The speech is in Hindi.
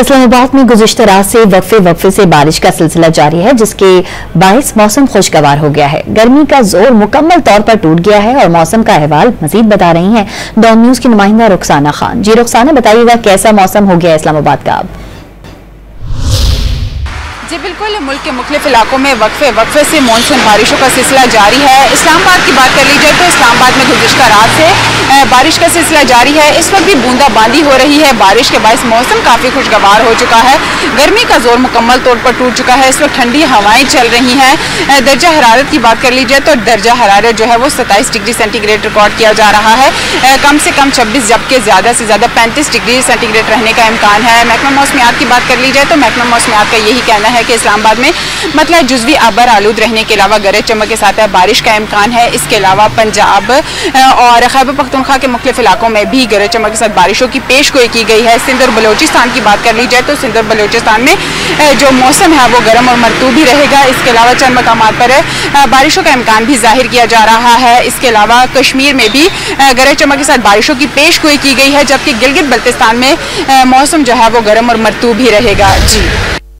इस्लामाबाद में गुज़िश्ता रात से वक्फे से बारिश का सिलसिला जारी है, जिसके बायस मौसम खुशगवार हो गया है। गर्मी का जोर मुकम्मल तौर पर टूट गया है और मौसम का अहवाल मजीद बता रही हैं डॉन न्यूज की नुमाइंदा रुखसाना खान। जी रुखसाना, बताइएगा कैसा मौसम हो गया इस्लामाबाद का अब? जी बिल्कुल, मुल्क के मुख्तलिफ इलाकों में वक्फे से मानसून बारिशों का सिलसिला जारी है। इस्लामाबाद की बात कर ली जाए तो इस्लामाबाद में गुज़िश्ता रात से बारिश का सिलसिला जारी है। इस वक्त भी बूंदाबांदी हो रही है। बारिश के बायस मौसम काफ़ी खुशगवार हो चुका है। गर्मी का जोर मुकम्मल तौर पर टूट चुका है। इस वक्त ठंडी हवाएं चल रही हैं। दर्जा हरारत की बात कर ली जाए तो दर्जा हरारत जो है वो 27 डिग्री सेंटीग्रेड रिकॉर्ड किया जा रहा है। कम से कम 26 जबकि ज़्यादा से ज़्यादा 35 डिग्री सेंटीग्रेड रहने का इम्कान है। महकमा मौसमियात की बात कर ली जाए तो महकमा मौसमियात का यही कहना है कि इस्लामाबाद में मतलब जुज़वी आबर आलूद रहने के अलावा गरज चमक के साथ बारिश का इम्कान है। इसके अलावा पंजाब और खैबर पख्तूनख्वा के मुख्तलिफ इलाकों में भी गरज चमक के साथ बारिशों की पेशगोई की गई है। सिंध और बलोचिस्तान की बात कर ली जाए तो सिंध और बलोचिस्तान में जो मौसम है वो गर्म और मरतूब ही रहेगा। इसके अलावा चंद मकामात पर बारिशों का इम्कान भी जाहिर किया जा रहा है। इसके अलावा कश्मीर में भी गरज चमक के साथ बारिशों की पेशगोई की गई है, जबकि गिलगित बल्तिस्तान में मौसम जो है वो गर्म और मरतूब ही रहेगा। जी।